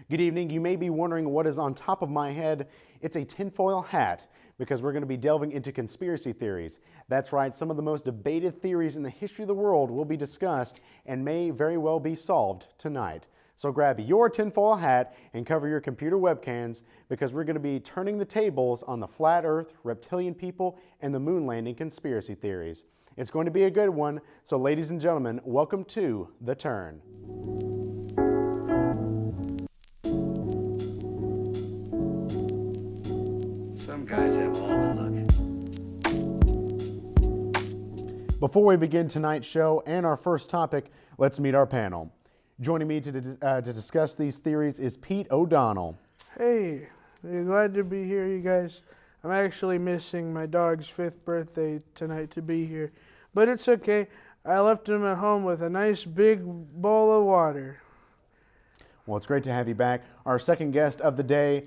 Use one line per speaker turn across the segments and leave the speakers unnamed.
Good evening. You may be wondering what is on top of my head. It's a tinfoil hat because we're going to be delving into conspiracy theories. That's right, some of the most debated theories in the history of the world will be discussed and may very well be solved tonight. So grab your tinfoil hat and cover your computer webcams because we're going to be turning the tables on the flat earth, reptilian people, and the moon landing conspiracy theories. It's going to be a good one, so ladies and gentlemen, welcome to The Turn.
Some guys have all the luck.
Before we begin tonight's show and our first topic, let's meet our panel. Joining me to discuss these theories is Pete O'Donnell.
Hey, glad to be here, you guys. I'm actually missing my dog's 5th birthday tonight to be here, but it's okay. I left him at home with a nice big bowl of water.
Well, it's great to have you back. Our second guest of the day,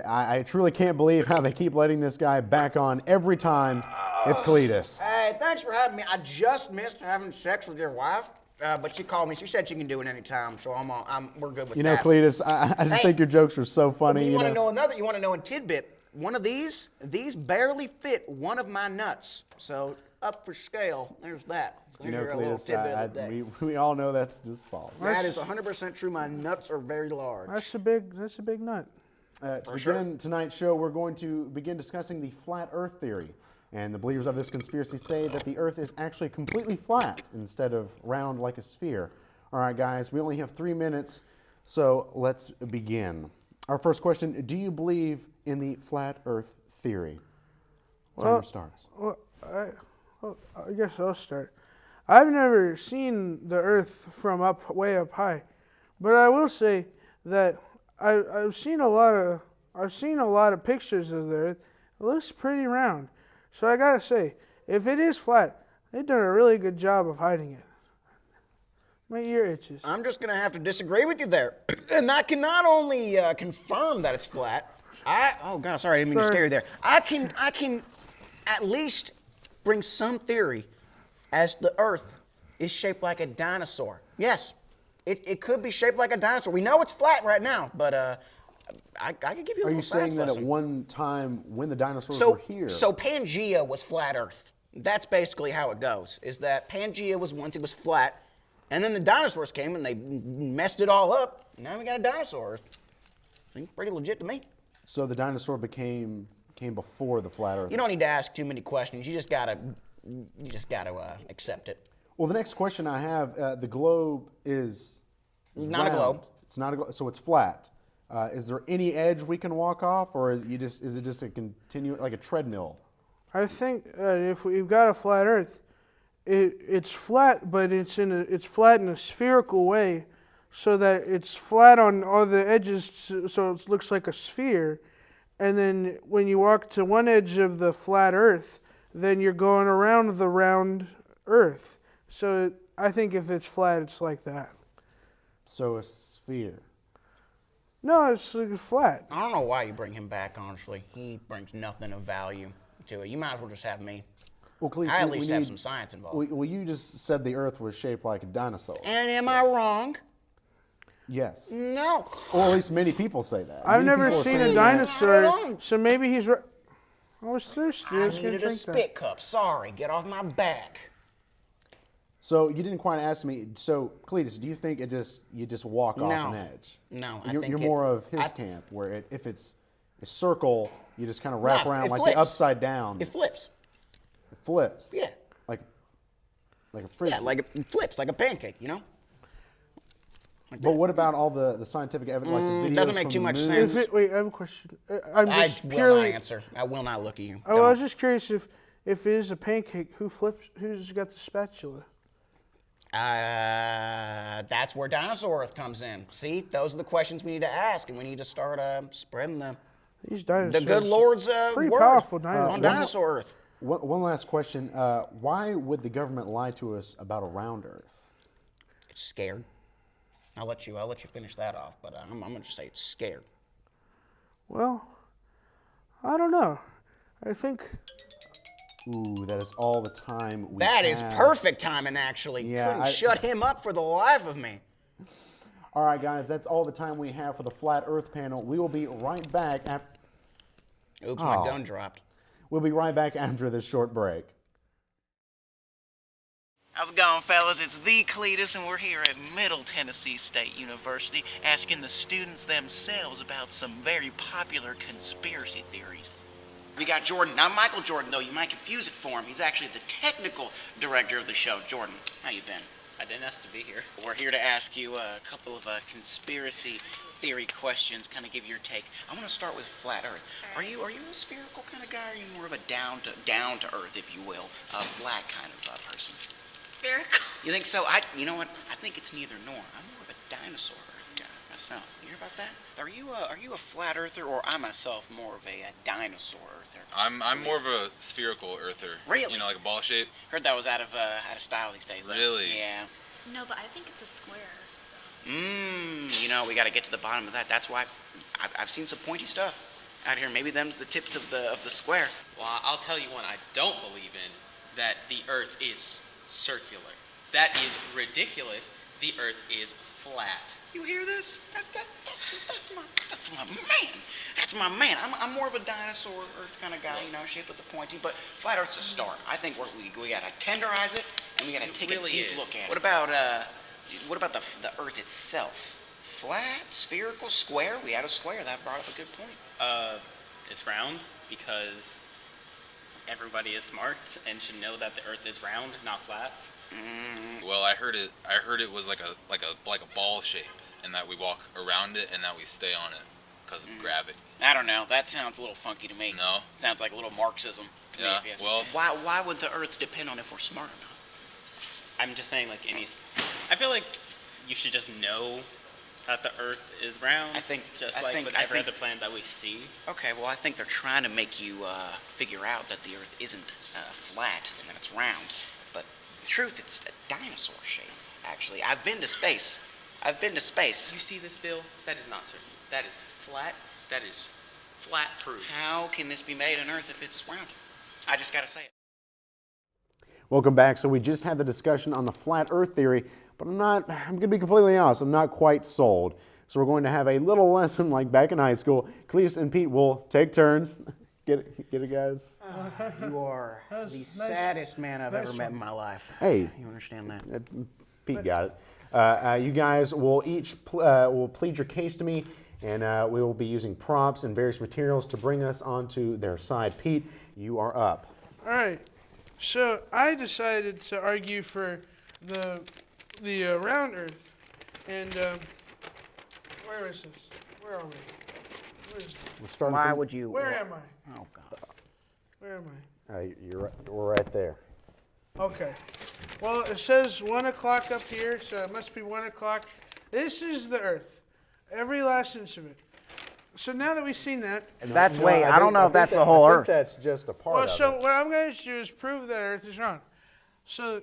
I truly can't believe how they keep letting this guy back on every time. It's Cledus.
Hey, thanks for having me. I just missed having sex with your wife, but she called me. She said she can do it anytime, so we're good with that.
You know, Cledus, I just think your jokes are so funny.
You want to know another? You want to know a tidbit? One of these barely fit one of my nuts. So up for scale. There's that. So
You know,
there's your little tidbit of the day.
we all know that's just false.
That is 100% true. My nuts are very large.
That's a big nut.
To begin tonight's show, we're going to begin discussing the flat earth theory. And the believers of this conspiracy say that the earth is actually completely flat instead of round like a sphere. All right, guys, we only have 3 minutes, so let's begin. Our first question, do you believe in the flat earth theory? Timer starts.
Well, I guess I'll start. I've never seen the earth from way up high, but I will say that I've seen a lot of pictures of the earth. It looks pretty round. So I gotta say, if it is flat, they've done a really good job of hiding it. My ear itches.
I'm just going to have to disagree with you there. And I can not only confirm that it's flat, oh God, sorry, I didn't mean to scare you there. I can at least bring some theory as the earth is shaped like a dinosaur. Yes, it could be shaped like a dinosaur. We know it's flat right now, but I could give you a little science lesson.
Are you saying that at one time when the dinosaurs were here?
So Pangea was flat earth. That's basically how it goes, is that Pangea was once it was flat, and then the dinosaurs came and they messed it all up. Now we got a dinosaur earth. Seems pretty legit to me.
So the dinosaur came before the flat earth.
You don't need to ask too many questions. You just gotta accept it.
Well, the next question I have, the globe is
not
round.
a globe.
It's not a globe, so it's flat. Is there any edge we can walk off, or is it just a continuous, like a treadmill?
I think that if we've got a flat earth, it's flat, but it's flat in a spherical way, so that it's flat on all the edges, so it looks like a sphere. And then when you walk to one edge of the flat earth, then you're going around the round earth. So I think if it's flat, it's like that.
So a sphere.
No, it's like flat.
I don't know why you bring him back, honestly. He brings nothing of value to it. You might as well just have me.
Well, Cleese,
I at least have some science involved.
Well, you just said the Earth was shaped like a dinosaur.
And am I wrong?
Yes.
No.
Or at least many people say that.
I've
Many
never
people are
seen
saying
a
that.
dinosaur, so maybe he's right. I was thirsty. I
I
was gonna
needed a
drink that.
spit cup. Sorry, get off my back.
So you didn't quite ask me. So Cletus, do you think you just walk off an edge?
No,
You're more of his camp, where if it's a circle, you just kind of wrap around
it
like
flips.
the upside down.
It flips.
It flips.
Yeah.
Like a frisbee.
Yeah, like it flips like a pancake, you know?
But what about all the scientific evidence, like the videos
doesn't make
from
too
the
much
moon?
sense.
Wait, I have a question. I'm
I
just
will
purely.
not answer. I will not look at you.
Oh, I was just curious if it is a pancake, who's got the spatula?
That's where Dinosaur Earth comes in. See, those are the questions we need to ask, and we need to start spreading
These dinosaurs.
the good Lord's
pretty
word
powerful dinosaurs.
on Dinosaur Earth.
One last question. Why would the government lie to us about a round Earth?
It's scared. I'll let you finish that off, but I'm gonna just say it's scared.
Well, I don't know. I think.
Ooh, that is all the time we
That
have.
is perfect timing, actually.
Yeah,
Couldn't shut him up for the life of me.
All right, guys, that's all the time we have for the Flat Earth panel. We will be right back after.
Oops, my gun dropped.
We'll be right back after this short break.
How's it going, fellas? It's the Cledus, and we're here at Middle Tennessee State University asking the students themselves about some very popular conspiracy theories.
We got Jordan. Not Michael Jordan, though. You might confuse it for him. He's actually the technical director of the show. Jordan, how you been?
I didn't ask to be here. We're here to ask you a couple of conspiracy theory questions, kind of give your take. I want to start with flat Earth. Are you a spherical kind of guy, or are you more of a down to earth, if you will, a flat kind of person?
Spherical.
You think so? You know what? I think it's neither nor. I'm more of a dinosaur Earth guy myself. You hear about that? Are you a flat earther, or I myself more of a dinosaur earther?
I'm more of a spherical earther.
Really?
You know, like a ball shape.
Heard that was out of style these days. Though.
Really?
Yeah.
No, but I think it's a square. So.
You know, we got to get to the bottom of that. That's why I've seen some pointy stuff out here. Maybe them's the tips of the square.
Well, I'll tell you one I don't believe in, that the Earth is circular. That is ridiculous. The Earth is flat.
You hear this? That's my man. That's my man. I'm more of a dinosaur Earth kind of guy, you know, shaped with the pointy. But flat Earth's a start. I think we gotta tenderize it, and we gotta take
really
a deep
is.
look at it. What about the Earth itself? Flat, spherical, square? We had a square. That brought up a good point.
It's round because everybody is smart and should know that the Earth is round, not flat.
Well, I heard it was like a ball shape, and that we walk around it and that we stay on it because of gravity.
I don't know. That sounds a little funky to me.
No?
Sounds like a little Marxism to me,
Yeah.
if you ask me.
Well,
Why would the Earth depend on if we're smart or not?
I'm just saying, I feel like you should just know that the Earth is round.
I think-
just
I
like
think-
with
I
every
think-
other planet that we see.
Okay, well, I think they're trying to make you figure out that the Earth isn't flat and that it's round. But the truth, it's a dinosaur shape, actually. I've been to space.
You see this, Bill? That is not circular. That is flat. That is flat proof.
How can this be made on Earth if it's round? I just gotta say it.
Welcome back. So we just had the discussion on the flat Earth theory, but I'm going to be completely honest, I'm not quite sold. So we're going to have a little lesson like back in high school. Cledus and Pete will take turns. Get it, guys?
You are
That's
the
nice.
saddest man I've
Nice
ever met
one.
in my life.
Hey.
You understand that?
Pete got it. You guys will each will plead your case to me, and we will be using props and various materials to bring us onto their side. Pete, you are up.
All right. So I decided to argue for the round Earth, and where is this? Where are we? Where is this?
We're starting
Why
from-
would you?
Where am I?
Oh, God.
Where am I?
we're right there.
Okay. Well, it says 1 o'clock up here, so it must be 1 o'clock. This is the Earth, every last inch of it. So now that we've seen that,
That's way. I don't know if that's the whole
I think
Earth.
that's just a part
well,
of
so
it.
what I'm going to do is prove that Earth is round. So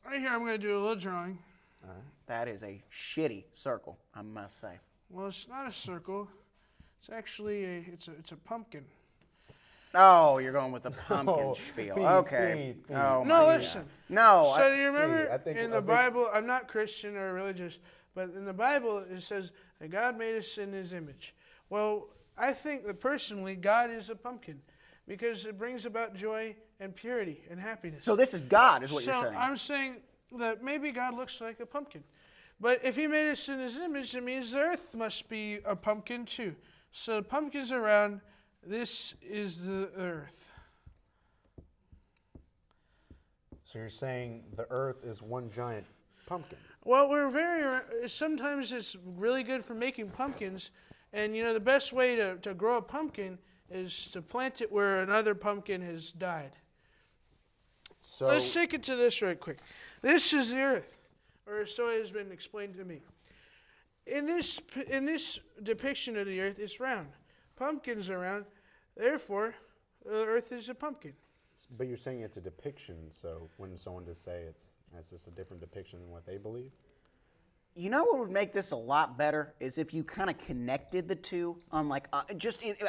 right here, I'm going to do a little drawing.
That is a shitty circle, I must say.
Well, it's not a circle. It's actually it's a pumpkin.
Oh, you're going with the pumpkin spiel.
Pete,
Okay.
Pete, Pete.
Oh,
No,
my
listen.
God. No.
So do you remember
I think-
in
I
the
think-
Bible? I'm not Christian or religious, but in the Bible it says that God made us in His image. Well, I think that personally God is a pumpkin because it brings about joy and purity and happiness.
So this is God, is what
So
you're saying.
I'm saying that maybe God looks like a pumpkin. But if He made us in His image, it means the earth must be a pumpkin too. So the pumpkins are round. This is the earth.
So you're saying the Earth is one giant pumpkin?
Well, sometimes it's really good for making pumpkins. And, you know, the best way to grow a pumpkin is to plant it where another pumpkin has died.
So
Let's take it to this right quick. This is the earth, or so it has been explained to me. In this depiction of the earth, it's round. Pumpkins are round. Therefore, the earth is a pumpkin.
But you're saying it's a depiction, so when someone just say that's just a different depiction than what they believe?
You know what would make this a lot better is if you kind of connected the two on like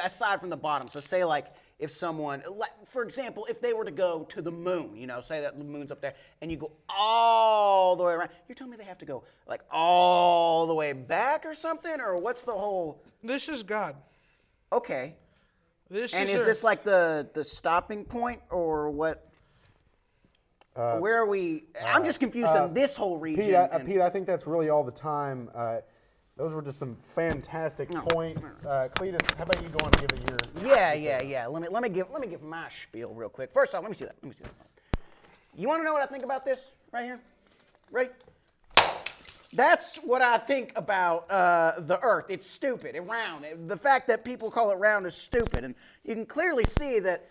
aside from the bottom. So say like if someone, for example, if they were to go to the moon, say that the moon's up there, and you go all the way around. You're telling me they have to go like all the way back or something, or what's the whole?
This is God.
Okay.
This
and
is
is
Earth.
this like the stopping point or what? Where are we? I'm just confused on this whole region.
Pete, I think that's really all the time. Those were just some fantastic points. Cledus, how about you go on and give it your?
Yeah. Let me give my spiel real quick. First off, let me see that. You want to know what I think about this right here? Ready? That's what I think about the Earth. It's stupid. It's round. The fact that people call it round is stupid, and you can clearly see that.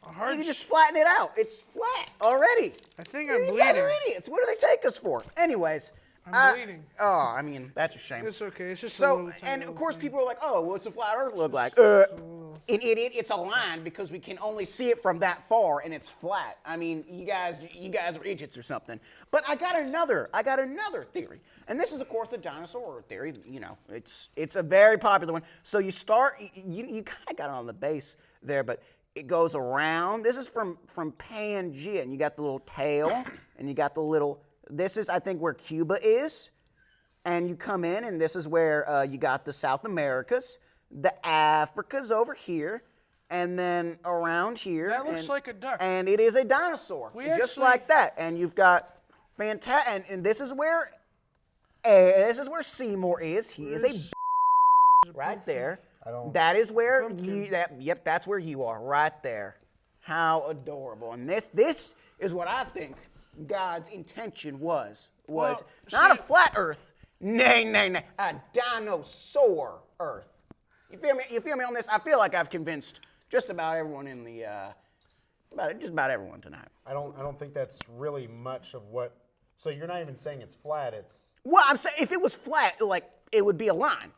You can just flatten it out. It's flat already.
I think I'm
These
bleeding.
guys are idiots. What do they take us for? Anyways.
I'm bleeding.
Oh, I mean, that's a shame.
It's okay. It's just a
So,
little tiny
and of
little
course
thing.
people are like, oh, what's a flat Earth look like? An idiot, it's a line because we can only see it from that far and it's flat. I mean, you guys are idiots or something. But I got another theory. And this is, of course, the dinosaur theory. It's a very popular one. So you start, you kind of got it on the base there, but it goes around. This is from Pangea, and you got the little tail, and you got the little, this is, I think, where Cuba is. And you come in, and this is where you got the South Americas, the Africas over here, and then around here.
That looks like a duck.
And it is a dinosaur, just like that. And you've got fantastic, and this is where Seymour is. He is a right there. That is where yep, that's where you are, right there. How adorable. And this is what I think God's intention was not a flat Earth. Nay, a dinosaur Earth. You feel me on this? I feel like I've convinced just about everyone in the just about everyone tonight.
I don't think that's really much of what. So you're not even saying it's flat. It's.
Well, I'm saying if it was flat, like it would be a line.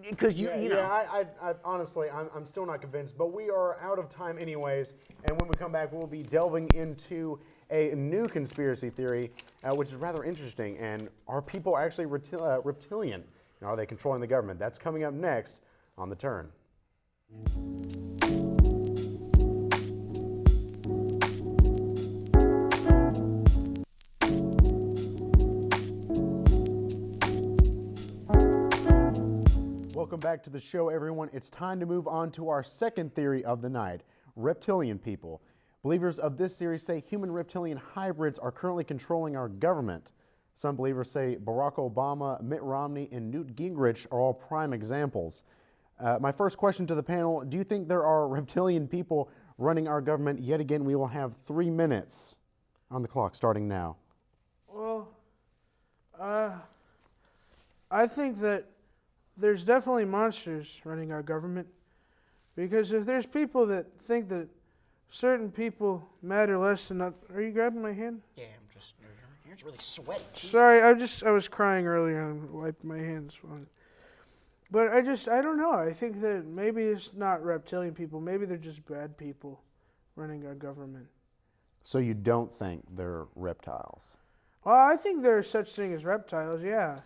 Because you know.
I honestly, I'm still not convinced, but we are out of time anyways, and when we come back, we'll be delving into a new conspiracy theory, which is rather interesting, and are people actually reptilian? And are they controlling the government? That's coming up next on The Turn. Welcome back to the show, everyone. It's time to move on to our second theory of the night, reptilian people. Believers of this series say human-reptilian hybrids are currently controlling our government. Some believers say Barack Obama, Mitt Romney, and Newt Gingrich are all prime examples. My first question to the panel, do you think there are reptilian people running our government? Yet again, we will have 3 minutes on the clock starting now.
Well, I think that there's definitely monsters running our government, because if there's people that think that certain people matter less than others. Are you grabbing my hand?
Yeah, I'm just. Your hand's really sweaty. Jesus.
Sorry, I was crying earlier and wiped my hands. But I don't know. I think that maybe it's not reptilian people. Maybe they're just bad people running our government.
So you don't think they're reptiles?
Well, I think there are such things as reptiles, yeah.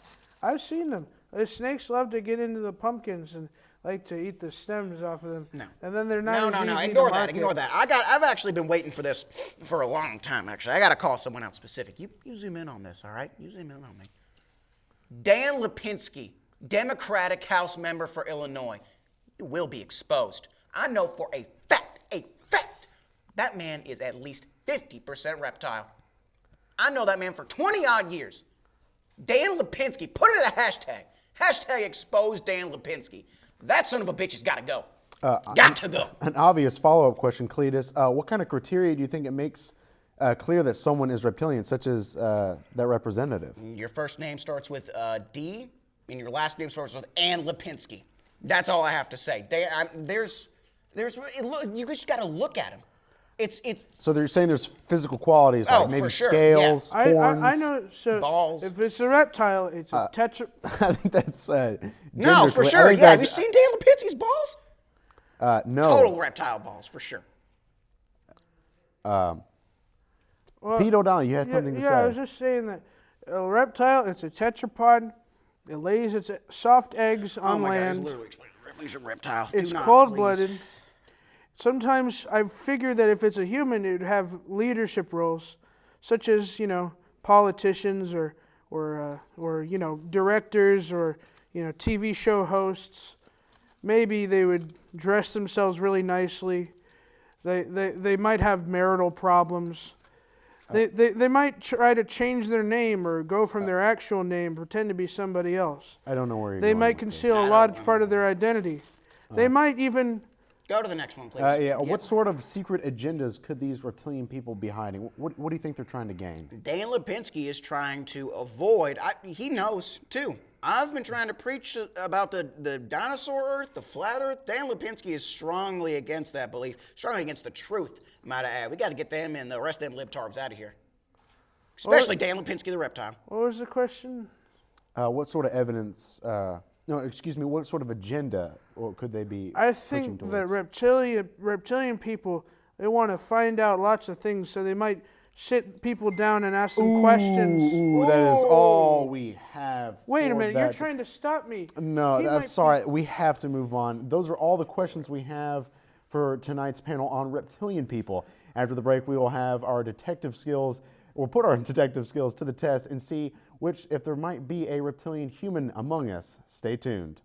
I've seen them. The snakes love to get into the pumpkins and like to eat the stems off of them.
No.
And then they're not as easy to
Ignore
market.
that. I've actually been waiting for this for a long time, actually. I got to call someone out specific. You zoom in on this, all right? You zoom in on me. Dan Lipinski, Democratic House member for Illinois. You will be exposed. I know for a fact, that man is at least 50% reptile. I know that man for 20-odd years. Dan Lipinski, put it in a hashtag. Hashtag expose Dan Lipinski. That son of a bitch has got to go. Got to go.
An obvious follow-up question, Cledus. What kind of criteria do you think it makes clear that someone is reptilian, such as that representative?
Your first name starts with D, and your last name starts with Ann Lipinski. That's all I have to say. You just got to look at him. It's.
So they're saying there's physical qualities, like maybe
for sure,
scales,
I
horns.
know. So
balls.
if it's a reptile, it's a tetra.
I think that's
No,
gender
for
cle- I
sure.
think
Yeah,
that-
have you seen Dan Lipinski's balls?
No.
Total reptile balls, for sure.
Well,
Pete O'Donnell, you had something to say.
Yeah, I was just saying that A reptile, it's a tetrapod. It lays its soft eggs on
Oh my God,
land.
he's literally explaining. He's a reptile.
It's
Do not,
cold-blooded.
please.
Sometimes I figure that if it's a human, it would have leadership roles, such as politicians or directors or TV show hosts. Maybe they would dress themselves really nicely. They might have marital problems. They might try to change their name or go from their actual name, pretend to be somebody else.
I don't know where you're
They
going
might
with this.
conceal a large part of their identity. They might even...
Go to the next one, please.
Yeah. What sort of secret agendas could these reptilian people be hiding? What do you think they're trying to gain?
Dan Lipinski is trying to avoid, he knows too. I've been trying to preach about the dinosaur Earth, the flat Earth. Dan Lipinski is strongly against that belief, strongly against the truth, might I add. We got to get them and the rest of them libtards out of here. Especially Dan Lipinski, the reptile.
What was the question?
What sort of evidence? What sort of agenda could they be?
I
pushing
think that
towards?
reptilian people, they want to find out lots of things, so they might sit people down and ask them questions.
Ooh, that is all we have.
Wait a
for
minute,
that.
you're trying to stop me.
No,
He
that's
might
sorry. We have to move on. Those are all the questions we have for tonight's panel on reptilian people. After the break, we will have our detective skills. We'll put our detective skills to the test and see if there might be a reptilian human among us. Stay tuned.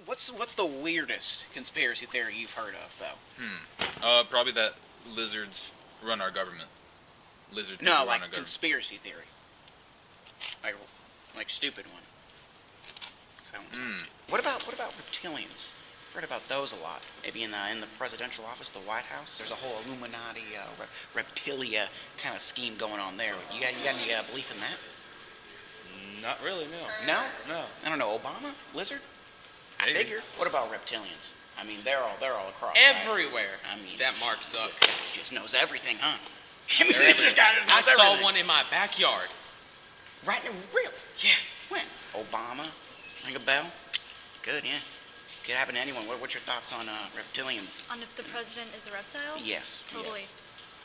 What's the weirdest conspiracy theory you've heard of, though?
Probably that lizards run our government. Lizard people
No,
run
like
our government.
conspiracy theory. Like stupid one. Sounds stupid. What about reptilians? I've heard about those a lot. Maybe in the presidential office, the White House. There's a whole Illuminati, reptilia kind of scheme going on there. You got any belief in that?
Not really, no.
No?
No.
I don't know. Obama, lizard. I
Maybe.
figure. What about reptilians? I mean, they're all across. Right?
Everywhere.
I mean,
That mark sucks.
This just knows everything, huh? I mean,
They're
this just
everywhere.
guy
I
knows
saw
everything.
one in my backyard.
Right now, really? Yeah. When? Obama? Ring a bell? Good, yeah. Could happen to anyone. What's your thoughts on reptilians?
On if the president is a reptile?
Yes.
Totally.
Yes.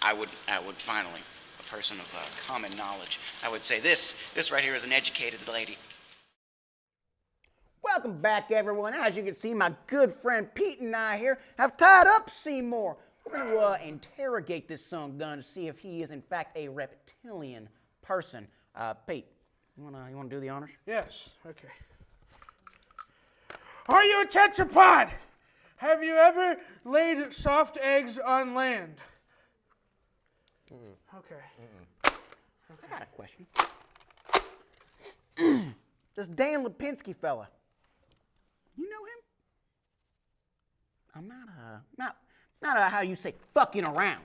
I would finally, a person of common knowledge, I would say this right here is an educated lady.
Welcome back, everyone. As you can see, my good friend Pete and I here have tied up Seymour. We're going to interrogate this son gun to see if he is, in fact, a reptilian person. Pete, you wanna do the honors?
Yes, okay. Are you a tetrapod? Have you ever laid soft eggs on land? Okay.
I got a question. This Dan Lipinski fella, you know him? I'm not how you say fucking around.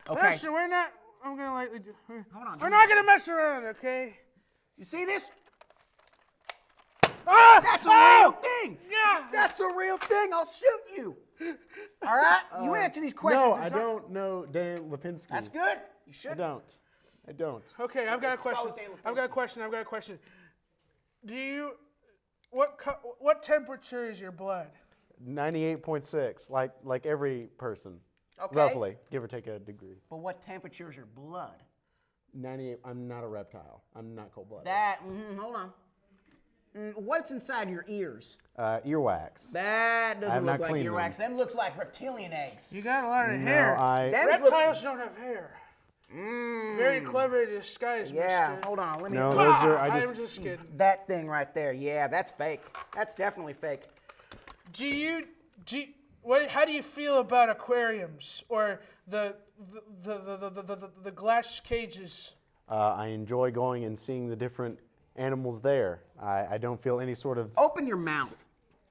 Okay.
Listen, we're not. I'm gonna lightly do.
Hold on.
We're not gonna mess around, okay?
You see this?
Ah!
That's a real thing.
Yeah.
That's a real thing. I'll shoot you. All right. You answer these questions.
No, I don't know Dan Lipinski.
That's good. You
I
should.
don't.
Okay, I've got a question.
Expose Dan Lipinski.
I've got a question. Do you? What temperature is your blood?
98.6, like every person.
Okay.
Roughly, give or take a degree.
But what temperature is your blood?
98. I'm not a reptile. I'm not cold-blooded.
Hold on. What's inside your ears?
Earwax.
That
I
doesn't
have
look
not
like
cleaned
earwax.
them.
Them looks like reptilian eggs.
You got a lot of
No,
hair.
Them's look-
Reptiles don't have hair. Very clever disguise,
Yeah,
mister.
hold on. Let me.
No, those are.
I'm just kidding.
That thing right there. Yeah, that's fake. That's definitely fake.
How do you feel about aquariums or the glass cages?
I enjoy going and seeing the different animals there. I don't feel any sort of
Open your mouth.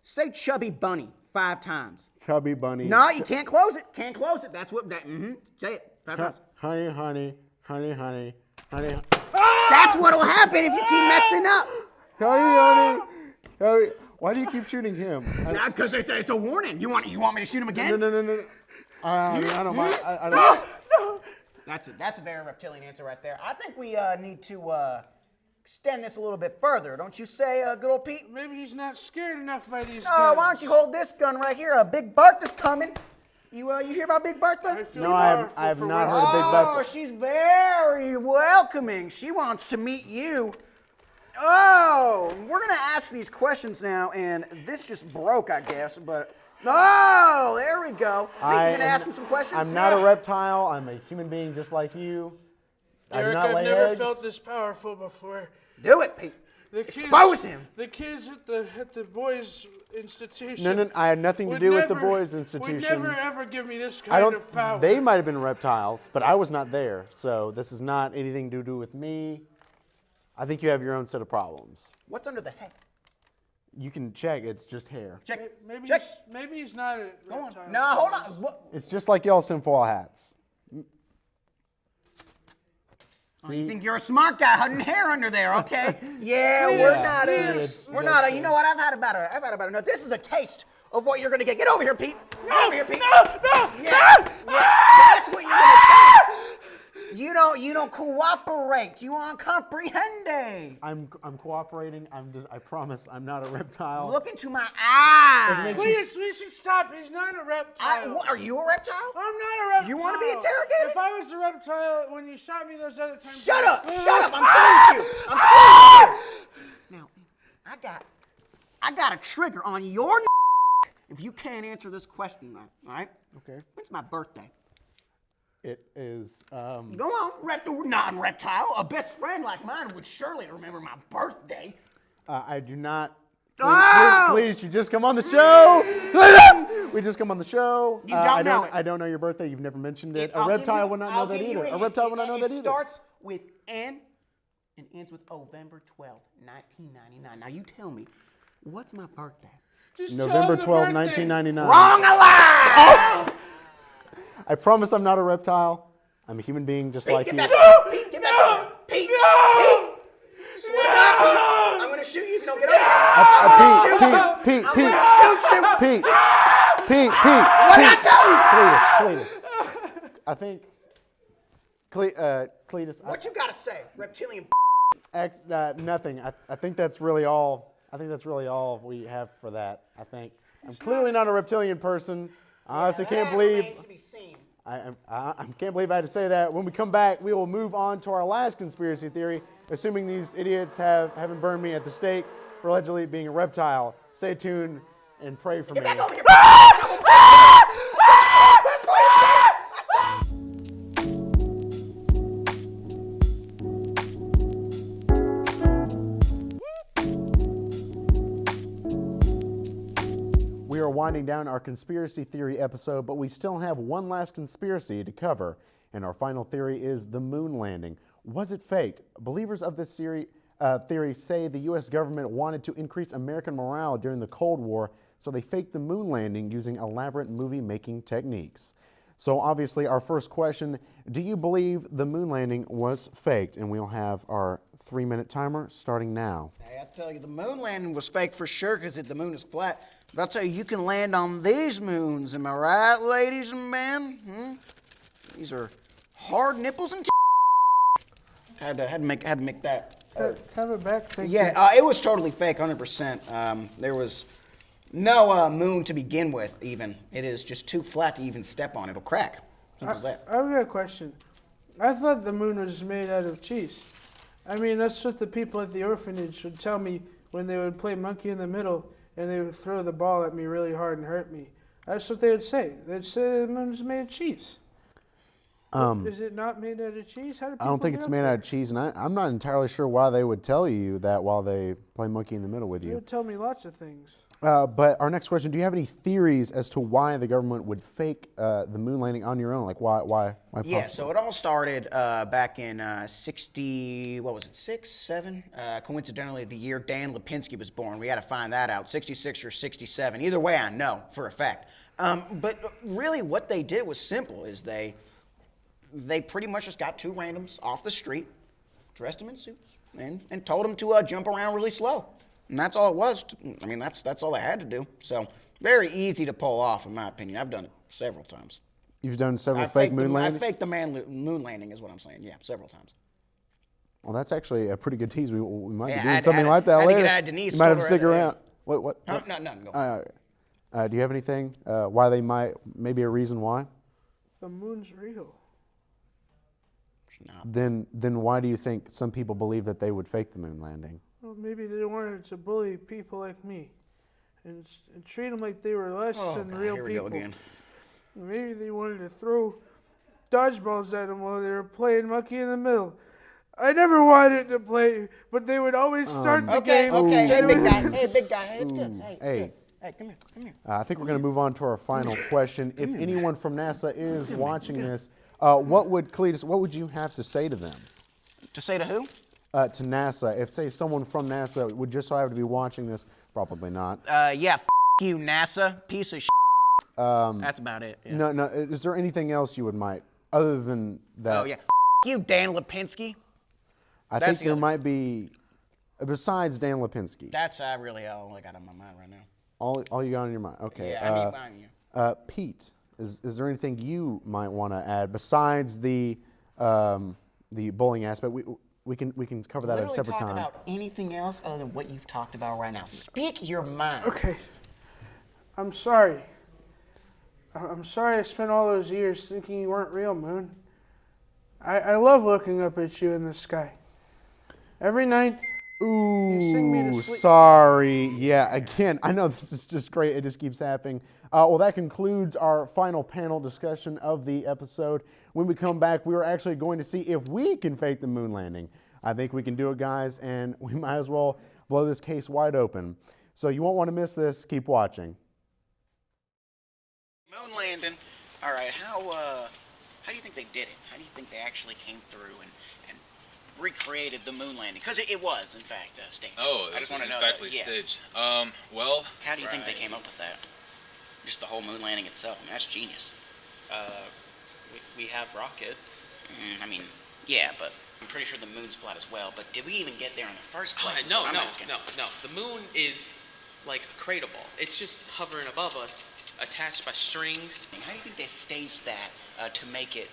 Say chubby bunny 5 times.
chubby bunny.
No, you can't close it. Can't close it. That's what. Say it 5 times.
Honey, honey, honey, honey, honey.
That's what'll happen if you keep messing up.
Honey, honey. Why do you keep shooting him?
Because it's a warning. You want me to shoot him again?
No. I don't mind. I don't.
That's a very reptilian answer right there. I think we need to extend this a little bit further. Don't you say, good old Pete?
Maybe he's not scared enough by these
Oh,
guns.
why don't you hold this gun right here? Big Bertha's coming. You hear about Big Bertha?
I feel
No, I
powerful
have
for
not
once.
heard of Big
Oh,
Bertha.
she's very welcoming. She wants to meet you. Oh, we're going to ask these questions now, and this just broke, I guess, but... Oh, there we go. Think you're going to ask him some questions?
I'm not a reptile. I'm a human being just like you. I do
Eric,
not
I've
lay
never
eggs.
felt this powerful before.
Do it, Pete.
The kids,
Expose him.
The kids at the boys' institution.
No, I had nothing to
would
do with the
never-
boys' institution.
Would never ever give me this
I
kind
don't.
of power.
They might have been reptiles, but I was not there. So this is not anything to do with me. I think you have your own set of problems.
What's under the head?
You can check. It's just hair.
Check.
Maybe
Check.
maybe he's not a
Go on.
reptile.
No, hold on. What?
It's just like y'all tinfoil hats.
Oh, you think you're a smart guy hunting hair under there, okay? Yeah, we're not. We're not. You know what? I've had about enough. This is a taste of what you're gonna get. Get over here, Pete. Get over here, Pete.
No!
Yeah, that's what you're gonna taste. You don't cooperate. You aren't comprehende.
I'm cooperating. I promise. I'm not a reptile.
Look into my eyes.
Please, we should stop. He's not a reptile.
What, are you a reptile?
I'm not a reptile.
You wanna be interrogated?
If I was a reptile, when you shot me those other times...
Shut up! Shut up! I'm through with you. I'm through with you. Now, I got a trigger on your if you can't answer this question, all right?
Okay.
When's my birthday?
It is.
Go on, non-reptile. A best friend like mine would surely remember my birthday.
I do not.
Oh!
Please, you just come on the show. Please! We just come on the show.
You don't know it.
I don't know your birthday. You've never mentioned it. A
I'll give
reptile
you-
would not
I'll
know that
give you
either.
a
A
hint.
reptile would not know that either.
It starts with N and ends with November 12th, 1999. Now you tell me, what's my birthday?
Just
November
tell
12th,
him the birthday.
1999.
Wrong alive!
I promise I'm not a reptile. I'm a human being just like
Get
you.
back here. Pete, get back here. Pete, Pete. Swear to God, Pete. I'm gonna shoot you if you don't get over here.
Pete,
I'm gonna shoot you.
Pete.
What did I tell you?
Cledus. I think. Cledus.
What you gotta say, reptilian?
Nothing. I think that's really all. I think that's really all we have for that. I think I'm clearly not a reptilian person. I honestly can't believe.
Remains to be seen.
I can't believe I had to say that. When we come back, we will move on to our last conspiracy theory, assuming these idiots haven't burned me at the stake for allegedly being a reptile. Stay tuned and pray for me.
Get back over here.
We are winding down our conspiracy theory episode, but we still have one last conspiracy to cover. And our final theory is the moon landing. Was it faked? Believers of this theory say the U.S. government wanted to increase American morale during the Cold War, so they faked the moon landing using elaborate movie-making techniques. So obviously, our first question, do you believe the moon landing was faked? And we'll have our 3-minute timer starting now.
Hey, I tell you, the moon landing was fake for sure because the moon is flat. But I'll tell you, you can land on these moons. Am I right, ladies and men? These are hard nipples and had to make that.
Have it back, thank you.
Yeah, it was totally fake, 100%. There was no moon to begin with, even. It is just too flat to even step on. It'll crack. Simple as that.
I've got a question. I thought the moon was made out of cheese. I mean, that's what the people at the orphanage would tell me when they would play monkey in the middle and they would throw the ball at me really hard and hurt me. That's what they would say. They'd say the moon is made of cheese. Is it not made out of cheese? How do
I don't think it's made out of cheese, and I'm not entirely sure why they would tell you that while they play monkey in the middle with
They
you.
would tell me lots of things.
But our next question, do you have any theories as to why the government would fake the moon landing on your own? Like why
Yeah,
possibly?
so it all started back in 6, 7? Coincidentally, the year Dan Lipinski was born. We had to find that out, 66 or 67. Either way, I know for a fact. But really what they did was simple, is they pretty much just got two randoms off the street, dressed them in suits, and told them to jump around really slow. And that's all it was. I mean, that's all they had to do. So very easy to pull off, in my opinion. I've done it several times.
You've done several
I
fake
faked
moon landings?
I faked the moon landing is what I'm saying. Yeah, several times.
Well, that's actually a pretty good tease. We might
Yeah,
be doing
I'd-
something
I'd-
like that
I'd
later.
get out of Denise,
You might have to
told
stick
her,
around. What?
Oh, no, go.
Do you have anything? Why they might? Maybe a reason why?
The moon's real.
Then why do you think some people believe that they would fake the moon landing?
Well, maybe they wanted to bully people like me, and treat them like they were less than real
here we
people.
go again.
Maybe they wanted to throw dodgeballs at them while they were playing monkey in the middle. I never wanted to play, but they would always start the
Okay,
game.
okay. Hey,
and
big
it
guy.
was-
Hey, big guy. Hey, it's good. Hey, it's
Hey.
good. Hey, come here. Come here.
I think we're going to move on to our final question. If anyone from NASA is watching this, what would Cledus? What would you have to say to them?
To say to who?
To NASA, if say someone from NASA would just so happen to be watching this, probably not.
Yeah, you, NASA. Piece of That's about it. Yeah.
No. Is there anything else you would might other than that?
Oh, yeah. You, Dan Lipinski.
I
That's
think
the
there
other-
might be besides Dan Lipinski.
That's really all I got on my mind right now.
All you got on your mind. Okay.
Yeah, I mean,
Pete, is there anything you might want to add besides the bullying aspect? We can cover that at a
literally
separate
talk
time.
about anything else other than what you've talked about right now. Speak your mind.
Okay. I'm sorry. I'm sorry I spent all those years thinking you weren't real, Moon. I love looking up at you in the sky. Every night, you sing me to
Ooh,
sleep.
sorry. Yeah, again, I know this is just great. It just keeps happening. Well, that concludes our final panel discussion of the episode. When we come back, we are actually going to see if we can fake the moon landing. I think we can do it, guys, and we might as well blow this case wide open. So you won't want to miss this. Keep watching.
Moon landing. All right, how do you think they did it? How do you think they actually came through and recreated the moon landing? Because it was, in fact, staged.
Oh,
I just want to know
factually
that. Yeah.
staged. Well.
How do you think they came up with that? Just the whole moon landing itself. I mean, that's genius.
We have rockets.
I mean, yeah, but I'm pretty sure the moon's flat as well. But did we even get there in the first place?
No.
That's what I'm asking.
The moon is like a cradle ball. It's just hovering above us, attached by strings.
How do you think they staged that to make it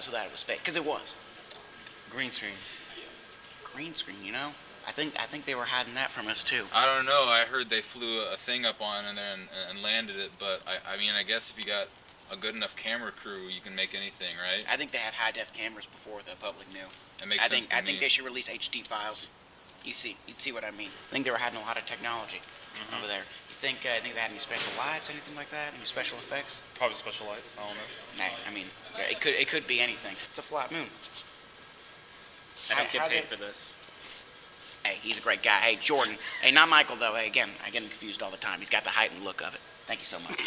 so that it was fake? Because it was.
Green screen.
Green screen, you know? I think they were hiding that from us too.
I don't know. I heard they flew a thing up on in there and landed it, but I mean, I guess if you got a good enough camera crew, you can make anything, right?
I think they had high-def cameras before the public knew.
It makes sense to
I
me.
think they should release HD files. You'd see what I mean. I think they were hiding a lot of technology over there. You think they had any special lights, anything like that? Any special effects?
Probably special lights. I don't know.
Nah, I mean, it could be anything. It's a flat moon.
I don't
How
get paid
they-
for this.
Hey, he's a great guy. Hey, Jordan. Hey, not Michael though. Hey, again, I get him confused all the time. He's got the height and look of it. Thank you so much.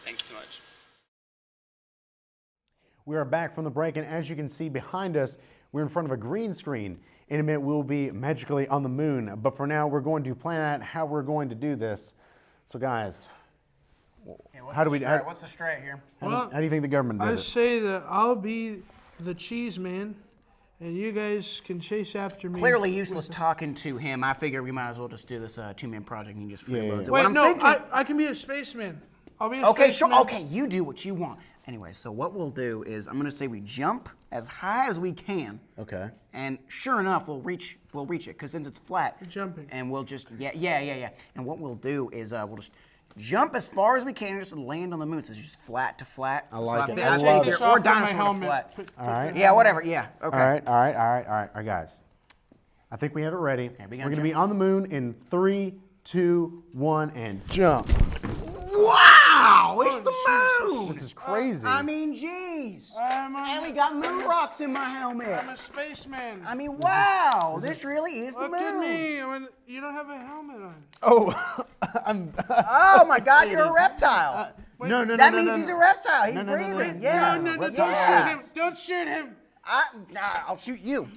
Thank you so much.
We are back from the break, and as you can see behind us, we're in front of a green screen. In a minute, we'll be magically on the moon. But for now, we're going to plan out how we're going to do this. So, guys, how do we?
What's the straight here?
How do you think the government did
I
it?
say that I'll be the cheese man, and you guys can chase after me.
Clearly useless talking to him. I figure we might as well just do this two-man project and he just freeloads it. What
Wait,
I'm
no,
thinking-
I can be a spaceman. I'll be a
Okay,
spaceman.
sure. Okay, you do what you want. Anyway, so what we'll do is I'm going to say we jump as high as we can.
Okay.
And sure enough, we'll reach it because since it's flat.
You're jumping.
And we'll just yeah. And what we'll do is we'll just jump as far as we can and just land on the moon. So it's just flat to flat.
I like it.
I
I
figure
love
this
it.
off
or
with my
dinosaur to
helmet.
flat.
All right.
Yeah, whatever. Yeah. Okay.
All right, guys. I think we have it ready.
we
We're
gotta
going to be
jump.
on the moon in 3, 2, 1, and jump.
Wow! It's the moon.
This is crazy.
I mean, jeez.
I'm
And we got moon rocks in my helmet.
a spaceman.
I mean, wow! This really is the
Look
moon.
at me. You don't have a helmet on.
oh,
Oh my God! You're a reptile.
no.
That means he's a reptile. He's
No.
breathing. Yeah.
No,
reptile
don't
shit.
shoot him. Don't shoot him.
I'll shoot you.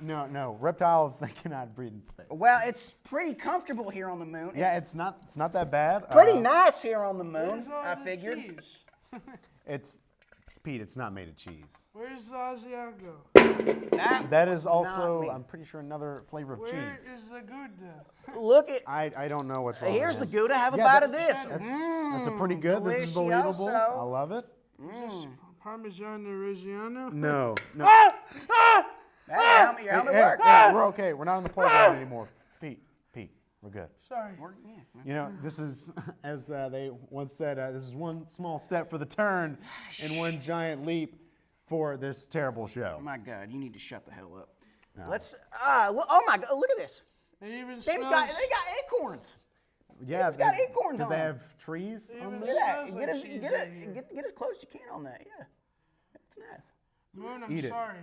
No. Reptiles, they cannot breathe in space.
Well, it's pretty comfortable here on the moon.
Yeah, it's not that bad.
Pretty nice here on the moon.
Where's all
I
the
figured.
cheese?
Pete, it's not made of cheese.
Where's the Asiago?
That is also,
me.
I'm pretty sure, another flavor of
Where
cheese.
is the Gouda?
Look at.
I don't know what's wrong.
Here's the
with this.
Gouda. Have a
Yeah,
bite of this.
That's a pretty good. This is believable.
delicioso.
I love it.
Parmesan Reggiano?
No.
Your helmet works.
Hey, we're okay. We're not on the playground anymore. Pete, we're good.
Sorry.
You know, this is, as they once said, this is one small step for the turn and one giant leap for this terrible show.
Oh my God, you need to shut the hell up.
No.
Let's. Oh my God, look at this.
It even
They
smells.
got acorns.
Yeah,
It's got acorns
Does
on
they
it.
have trees on
Even
them?
Look at that.
smells like cheese in here.
Get as close as you can on that. Yeah, it's nice.
Moon, I'm
Eat it.
sorry.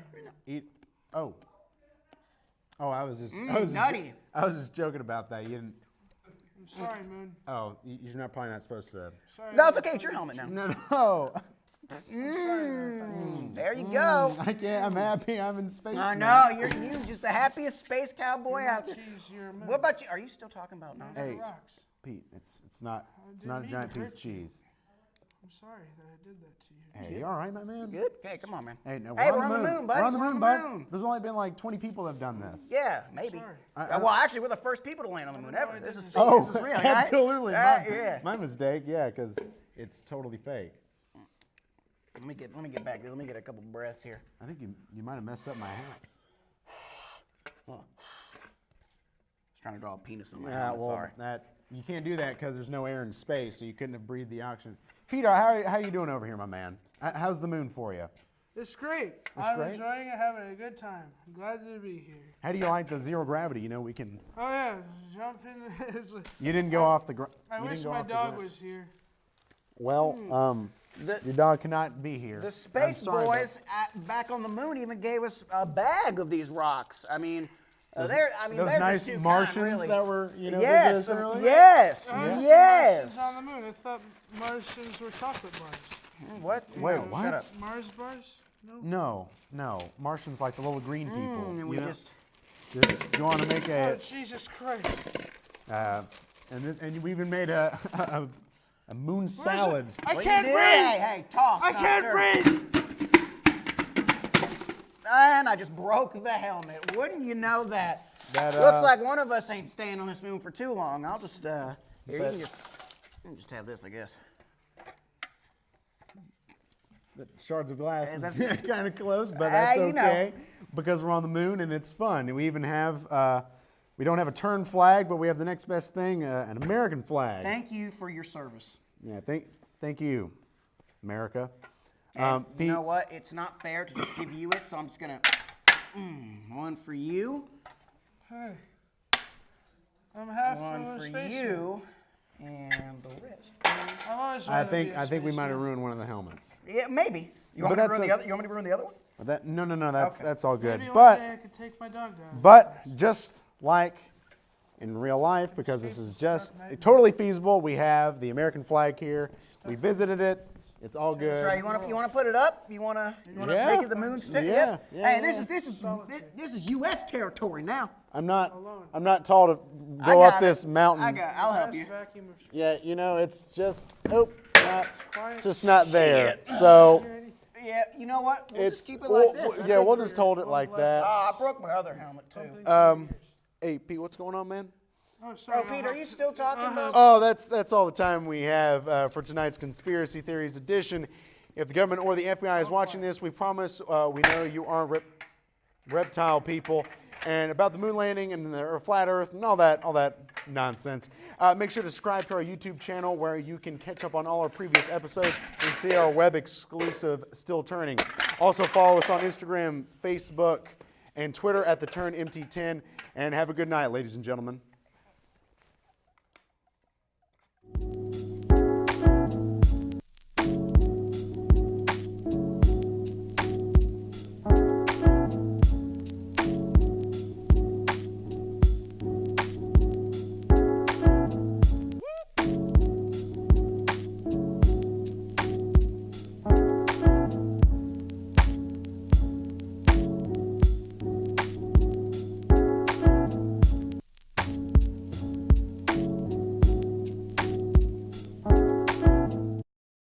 Eat. Oh, I was just.
nutty.
I was just joking about that. You didn't.
I'm sorry, Moon.
Oh, you're not probably not supposed to.
Sorry.
No, it's okay. It's your helmet now.
No.
There you go.
I can't. I'm happy. I'm in space.
I
now.
know. You're just the happiest space cowboy out there.
Cheese, you're a moon.
What about you? Are you still talking about nonsense?
Hey,
Rocks.
Pete, it's not
didn't
a
mean
giant
to
piece of
hurt you.
cheese.
I'm sorry that I did that to you.
Hey, you all right, my man?
Good. Okay, come on, man.
Hey, no,
Hey,
we're
we're on the moon, buddy.
We're on the
We're
moon,
on the
bud.
moon.
There's only been like 20 people that have done this.
Yeah, maybe.
Sorry.
Well, actually, we're the first people to land on the moon ever. This is fake.
Oh,
This is real, right?
absolutely.
Yeah.
My mistake. Yeah, because it's totally fake.
Let me get back. Let me get a couple breaths here.
I think you might have messed up my hat.
I was trying to draw a penis on my
Yeah,
helmet.
well,
Sorry.
you can't do that because there's no air in space, so you couldn't have breathed the oxygen. Peter, how are you doing over here, my man? How's the moon for you?
It's great.
It's
I'm
great?
enjoying it, having a good time. I'm glad to be here.
How do you like the zero gravity? You know, we can.
Oh yeah, jump in. It's like-
You didn't go off the ground.
I wish my dog was here.
Well, your dog cannot be here.
The
I'm
Space
sorry,
Boys back on the moon even gave us a bag of these rocks. I mean,
Those
they're
nice
just too
Martians
kind, really.
that were,
Yes,
visited earlier?
yes,
Martians
yes.
on the moon. I thought Martians were chocolate bars.
What?
Wait,
No,
what?
Shut up.
Mars bars? No.
No. Martians like the little green people.
And we
you know?
just.
You want to make
Oh
a,
Jesus Christ!
and we even made a moon salad.
I
What
can't
you
breathe.
did? Hey, toss.
I
not
can't
dirt.
breathe.
And I just broke the helmet. Wouldn't you know that?
That,
Looks like one of us ain't staying on this moon for too long. I'll just here. You
But-
can just have this, I guess.
The shards of glass
Hey,
is
that's-
kind of close, but that's
you know.
okay because we're on the moon and it's fun. And we even have, we don't have a turn flag, but we have the next best thing, an American flag.
Thank you for your service.
Yeah, thank you, America.
And
Pete,
you know what? It's not fair to just give you it, so I'm just gonna. One for you.
Hey, I'm half
One
full of
for
space.
you. And the rest.
I've always
I
wanted to be a
think we might have
spaceman.
ruined one of the helmets.
Yeah, maybe. You want,
But
me to
that's
ruin the other? You want me to ruin the other one?
But that no, that's
Okay.
that's all good.
Maybe one
But
day I could take my dog down.
But just like in real life, because this is just totally feasible, we have the American flag here. We visited it. It's all good.
That's right. You want to put it up? You want to
Yeah.
make it the moon stick?
Yeah,
Hey,
yeah,
this is U.S. territory now.
I'm not tall to
I
go
got
up
it.
this mountain.
I'll help
Best
you.
vacuum of space.
Yeah, it's just it's just not there. So
Yeah, you know what? We'll
it's
just keep it like this.
yeah, we'll just hold it like that.
I broke my other helmet too.
Hey, Pete, what's going on, man?
Oh, sorry.
Oh, Pete, are you still talking about?
Oh, that's all the time we have for tonight's Conspiracy Theories edition. If the government or the FBI is watching this, we promise we know you are reptile people. And about the moon landing and the flat Earth and all that nonsense. Make sure to subscribe to our YouTube channel where you can catch up on all our previous episodes and see our web exclusive Still Turning. Also follow us on Instagram, Facebook, and Twitter at the TurnMT10. And have a good night, ladies and gentlemen.